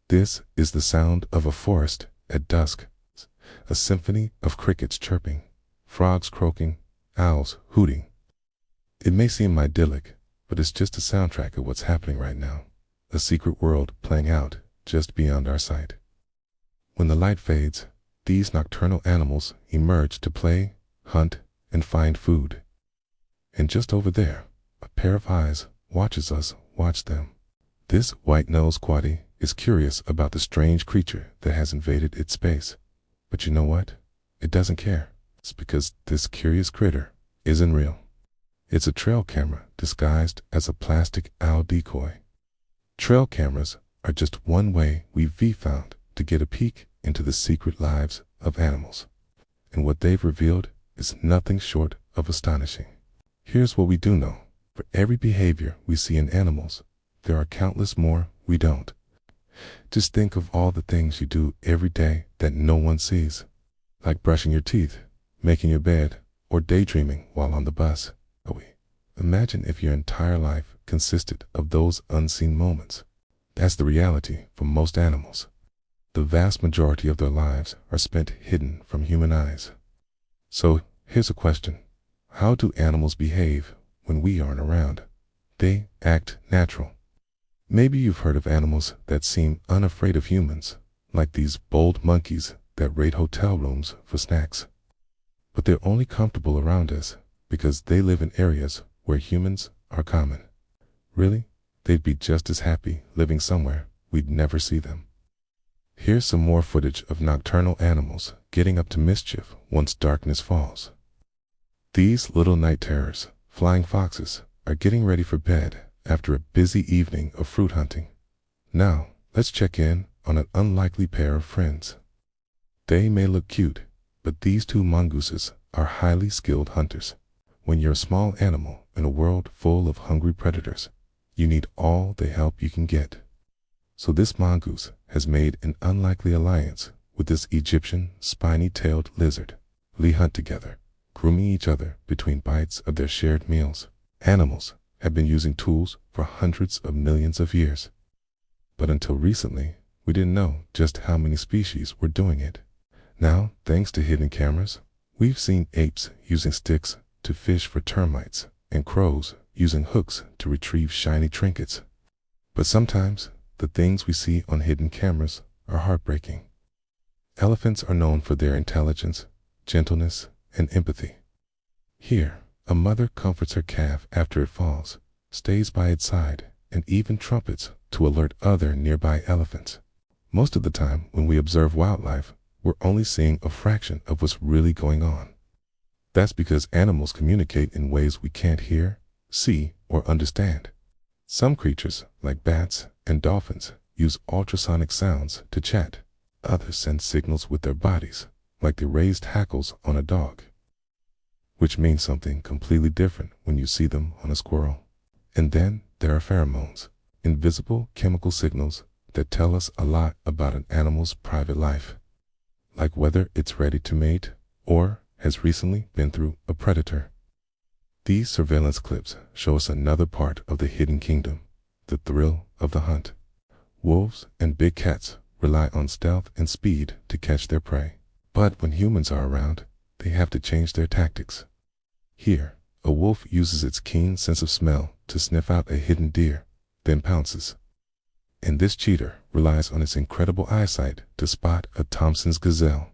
This is the sound of a forest at dusk, a symphony of crickets chirping, frogs croaking, owls hooting. It may seem idyllic, but it's just a soundtrack of what's happening right now, a secret world playing out just beyond our sight. When the light fades, these nocturnal animals emerge to play, hunt, and find food. And just over there, a pair of eyes watches us watch them. This white-nosed quaddy is curious about the strange creature that has invaded its space. But you know what? It doesn't care. It's because this curious critter isn't real. It's a trail camera disguised as a plastic owl decoy. Trail cameras are just one way we've found to get a peek into the secret lives of animals. And what they've revealed is nothing short of astonishing. Here's what we do know. For every behavior we see in animals, there are countless more we don't. Just think of all the things you do every day that no one sees, like brushing your teeth, making your bed, or daydreaming while on the bus. Imagine if your entire life consisted of those unseen moments. That's the reality for most animals. The vast majority of their lives are spent hidden from human eyes. So here's a question. How do animals behave when we aren't around? They act natural. Maybe you've heard of animals that seem unafraid of humans, like these bold monkeys that raid hotel rooms for snacks. But they're only comfortable around us because they live in areas where humans are common. Really, they'd be just as happy living somewhere we'd never see them. Here's some more footage of nocturnal animals getting up to mischief once darkness falls. These little night terrors, flying foxes, are getting ready for bed after a busy evening of fruit hunting. Now, let's check in on an unlikely pair of friends. They may look cute, but these two mongooses are highly skilled hunters. When you're a small animal in a world full of hungry predators, you need all the help you can get. So this mongoose has made an unlikely alliance with this Egyptian spiny-tailed lizard. They hunt together, grooming each other between bites of their shared meals. Animals have been using tools for hundreds of millions of years. But until recently, we didn't know just how many species were doing it. Now, thanks to hidden cameras, we've seen apes using sticks to fish for termites, and crows using hooks to retrieve shiny trinkets. But sometimes, the things we see on hidden cameras are heartbreaking. Elephants are known for their intelligence, gentleness, and empathy. Here, a mother comforts her calf after it falls, stays by its side, and even trumpets to alert other nearby elephants. Most of the time, when we observe wildlife, we're only seeing a fraction of what's really going on. That's because animals communicate in ways we can't hear, see, or understand. Some creatures, like bats and dolphins, use ultrasonic sounds to chat. Others send signals with their bodies, like the raised hackles on a dog, which means something completely different when you see them on a squirrel. And then there are pheromones, invisible chemical signals that tell us a lot about an animal's private life, like whether it's ready to mate or has recently been through a predator. These surveillance clips show us another part of the hidden kingdom, the thrill of the hunt. Wolves and big cats rely on stealth and speed to catch their prey. But when humans are around, they have to change their tactics. Here, a wolf uses its keen sense of smell to sniff out a hidden deer, then pounces. And this cheater relies on its incredible eyesight to spot a Thompson's gazelle,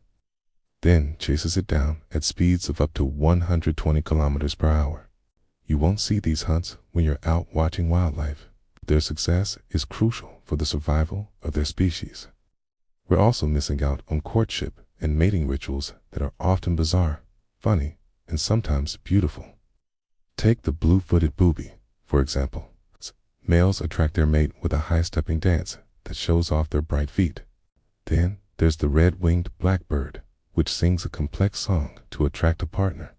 then chases it down at speeds of up to 120 kilometers per hour. You won't see these hunts when you're out watching wildlife. Their success is crucial for the survival of their species. We're also missing out on courtship and mating rituals that are often bizarre, funny, and sometimes beautiful. Take the blue-footed booby, for example. Males attract their mate with a high-stepping dance that shows off their bright feet. Then there's the red-winged blackbird, which sings a complex song to attract a partner.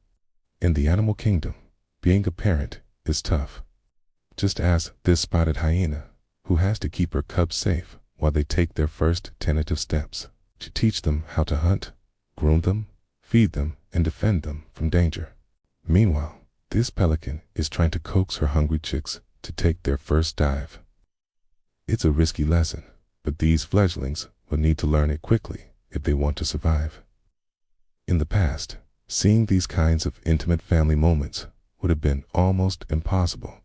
In the animal kingdom, being a parent is tough. Just ask this spotted hyena, who has to keep her cubs safe while they take their first tentative steps to teach them how to hunt, groom them, feed them, and defend them from danger. Meanwhile, this pelican is trying to coax her hungry chicks to take their first dive. It's a risky lesson, But these fledglings will need to learn it quickly if they want to survive. In the past, seeing these kinds of intimate family moments would have been almost impossible.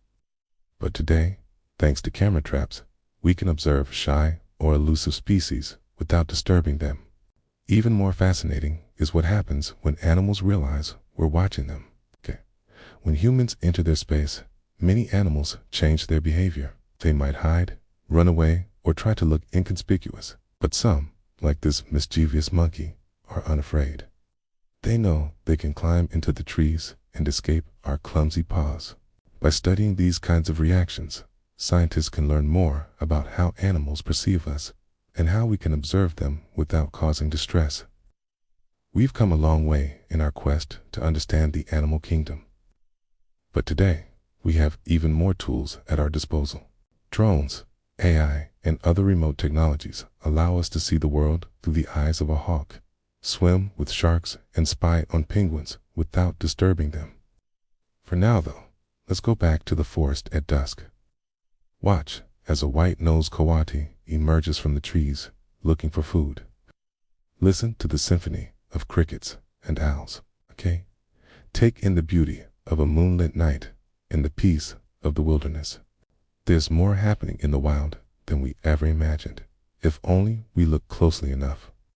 But today, thanks to camera traps, we can observe shy or elusive species without disturbing them. Even more fascinating is what happens when animals realize we're watching them. When humans enter their space, many animals change their behavior. They might hide, run away, or try to look inconspicuous. But some, like this mischievous monkey, are unafraid. They know they can climb into the trees and escape our clumsy paws. By studying these kinds of reactions, scientists can learn more about how animals perceive us and how we can observe them without causing distress. We've come a long way in our quest to understand the animal kingdom. But today, we have even more tools at our disposal. Drones, AI, and other remote technologies allow us to see the world through the eyes of a hawk, swim with sharks, and spy on penguins without disturbing them. For now, though, let's go back to the forest at dusk. Watch as a white-nosed coati emerges from the trees looking for food. Listen to the symphony of crickets and owls, okay? Take in the beauty of a moonlit night and the peace of the wilderness. There's more happening in the wild than we ever imagined, if only we look closely enough.